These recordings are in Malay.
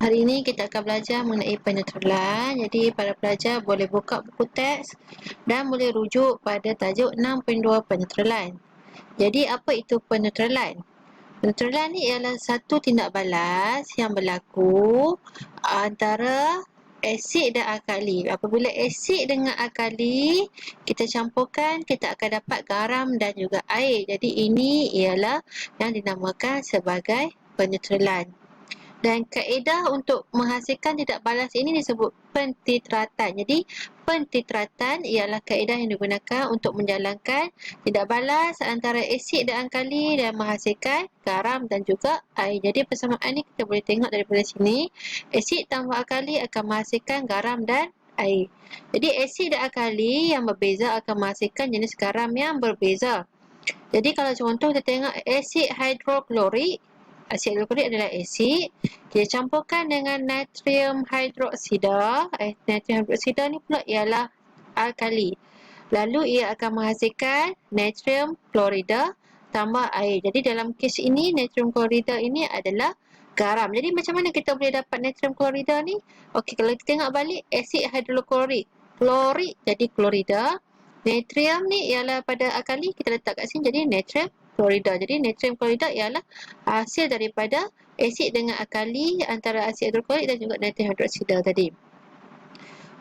Hari ini kita akan belajar mengenai penetralan. Jadi para pelajar boleh buka buku teks dan boleh rujuk pada tajuk 6.2 penetralan. Jadi apa itu penetralan? Penetralan ni ialah satu tindak balas yang berlaku antara asid dan alkali. Apabila asid dengan alkali kita campurkan, kita akan dapat garam dan juga air. Jadi ini ialah yang dinamakan sebagai penetralan. Dan kaedah untuk menghasilkan tidak balas ini disebut pentitratan. Jadi pentitratan ialah kaedah yang digunakan untuk menjalankan tidak balas antara asid dan alkali dan menghasilkan garam dan juga air. Jadi persamaan ni kita boleh tengok daripada sini, asid tambah alkali akan menghasilkan garam dan air. Jadi asid dan alkali yang berbeza akan menghasilkan jenis garam yang berbeza. Jadi kalau contoh kita tengok asid hidroklorik, asid hidroklorik adalah asid, kita campurkan dengan natrium hidroksida. Natrium hidroksida ni pula ialah alkali. Lalu ia akan menghasilkan natrium klorida tambah air. Jadi dalam kes ini natrium klorida ini adalah garam. Jadi macam mana kita boleh dapat natrium klorida ni? Okey, kalau kita tengok balik asid hidroklorik, klorik jadi klorida. Natrium ni ialah pada alkali, kita letak kat sini jadi natrium klorida. Jadi natrium klorida ialah hasil daripada asid dengan alkali antara asid hidroklorik dan juga natrium hidroksida tadi.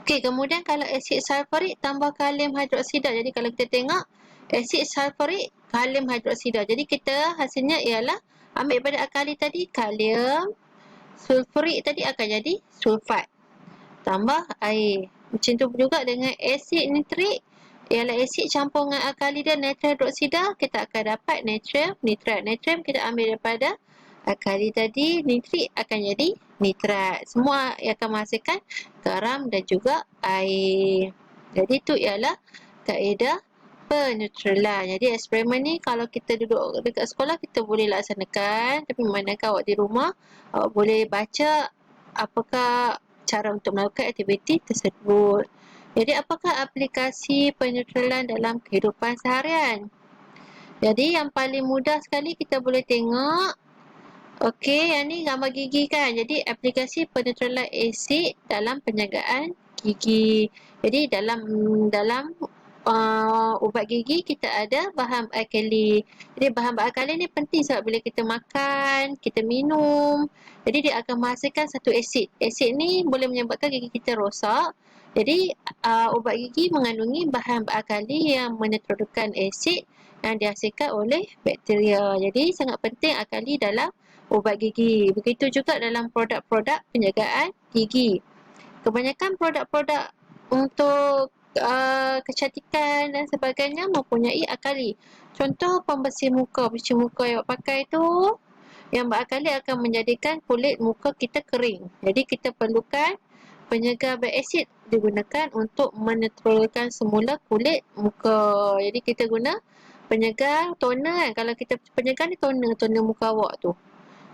Okey, kemudian kalau asid sulfurik tambah kalium hidroksida. Jadi kalau kita tengok asid sulfurik, kalium hidroksida. Jadi kita hasilnya ialah ambil pada alkali tadi kalium, sulfurik tadi akan jadi sulfat tambah air. Macam tu juga dengan asid nitrik, ialah asid campur dengan alkali dan natrium hidroksida, kita akan dapat natrium nitrat. Natrium kita ambil daripada alkali tadi, nitrik akan jadi nitrat. Semua akan menghasilkan garam dan juga air. Jadi itu ialah kaedah penetralan. Jadi eksperimen ni kalau kita duduk dekat sekolah kita boleh laksanakan, tapi memandangkan awak di rumah, awak boleh baca apakah cara untuk melakukan aktiviti tersebut. Jadi apakah aplikasi penetralan dalam kehidupan seharian? Jadi yang paling mudah sekali kita boleh tengok, okey, yang ni gambar gigi kan. Jadi aplikasi penetralan asid dalam penjagaan gigi. Jadi dalam ubat gigi kita ada bahan alkali. Jadi bahan alkali ni penting sebab bila kita makan, kita minum, jadi dia akan menghasilkan satu asid. Asid ni boleh menyebabkan gigi kita rosak. Jadi ubat gigi mengandungi bahan alkali yang menetralkan asid yang dihasilkan oleh bakteria. Jadi sangat penting alkali dalam ubat gigi. Begitu juga dalam produk-produk penjagaan gigi. Kebanyakan produk-produk untuk kecantikan dan sebagainya mempunyai alkali. Contoh pembersih muka, pencuci muka yang awak pakai tu yang beralkali akan menjadikan kulit muka kita kering. Jadi kita perlukan penyegar berasid digunakan untuk menetralkan semula kulit muka. Jadi kita guna penyegar toner kan. Kalau kita penyegar ni toner muka awak tu.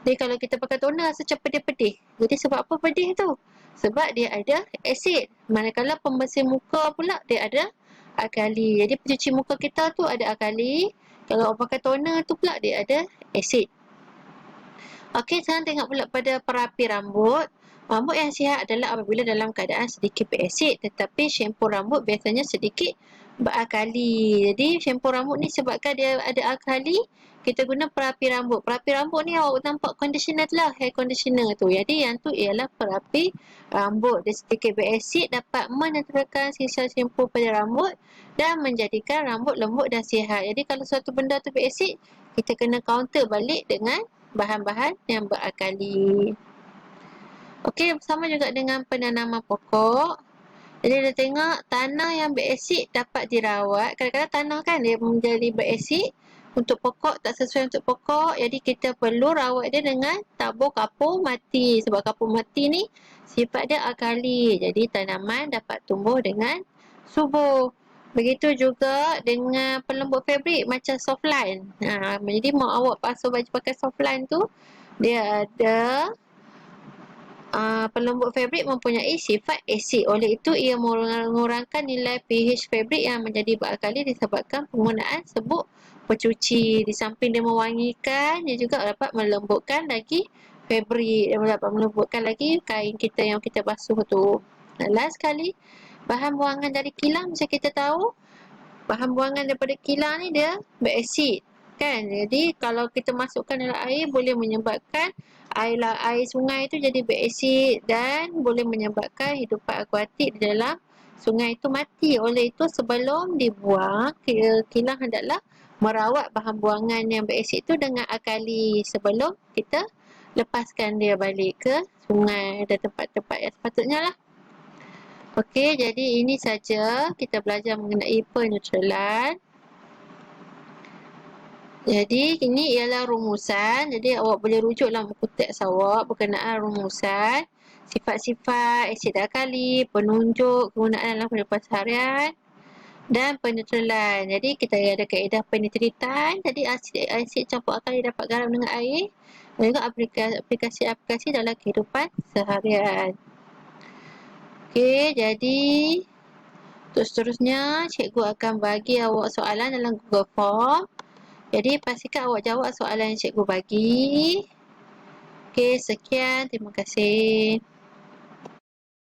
Jadi kalau kita pakai toner rasa macam pedih-pedih. Jadi sebab apa pedih tu? Sebab dia ada asid. Manakala pembersih muka pula dia ada alkali. Jadi pencuci muka kita tu ada alkali. Kalau awak pakai toner tu pula dia ada asid. Okey, sekarang tengok pula pada perapi rambut. Rambut yang sihat adalah apabila dalam keadaan sedikit berasid, tetapi shampoo rambut biasanya sedikit beralkali. Jadi shampoo rambut ni sebabkan dia ada alkali, kita guna perapi rambut. Perapi rambut ni awak nampak conditioner tu lah, hair conditioner tu. Jadi yang tu ialah perapi rambut. Dia sedikit berasid dapat menetralkan sisa shampoo pada rambut dan menjadikan rambut lembut dan sihat. Jadi kalau suatu benda tu berasid, kita kena counter balik dengan bahan-bahan yang beralkali. Okey, sama juga dengan penanaman pokok. Jadi kita tengok tanah yang berasid dapat dirawat. Kadang-kadang tanah kan dia menjadi berasid untuk pokok tak sesuai untuk pokok. Jadi kita perlu rawat dia dengan tabur kapur mati. Sebab kapur mati ni sifat dia alkali. Jadi tanaman dapat tumbuh dengan subur. Begitu juga dengan pelembut fabrik macam softline. Jadi mau awak basuh baju pakai softline tu, dia ada pelembut fabrik mempunyai sifat asid. Oleh itu ia mengurangkan nilai pH fabrik yang menjadi beralkali disebabkan penggunaan sebuk pencuci. Di samping dia mewangikan, dia juga dapat melembutkan lagi fabrik, dan dapat melembutkan lagi kain kita yang kita basuh tu. Dan last sekali, bahan buangan dari kilang macam kita tahu, bahan buangan daripada kilang ni dia berasid kan. Jadi kalau kita masukkan dalam air boleh menyebabkan air sungai tu jadi berasid dan boleh menyebabkan hidupan akuatik di dalam sungai itu mati. Oleh itu sebelum dibuang, kilang hendaklah merawat bahan buangan yang berasid itu dengan akali sebelum kita lepaskan dia balik ke sungai dan tempat-tempat yang sepatutnya lah. Okey, jadi ini saja kita belajar mengenai penetralan. Jadi ini ialah rumusan. Jadi awak boleh rujuk dalam buku teks awak berkenaan rumusan, sifat-sifat asid alkali, penunjuk kegunaan dalam kehidupan seharian dan penetralan. Jadi kita ada kaedah penetritan. Jadi asid campur alkali dapat garam dengan air dan juga aplikasi-aplikasi dalam kehidupan seharian. Okey, jadi untuk seterusnya, cikgu akan bagi awak soalan dalam Google Form. Jadi, pastikan awak jawab soalan yang cikgu bagi. Okey, sekian. Terima kasih.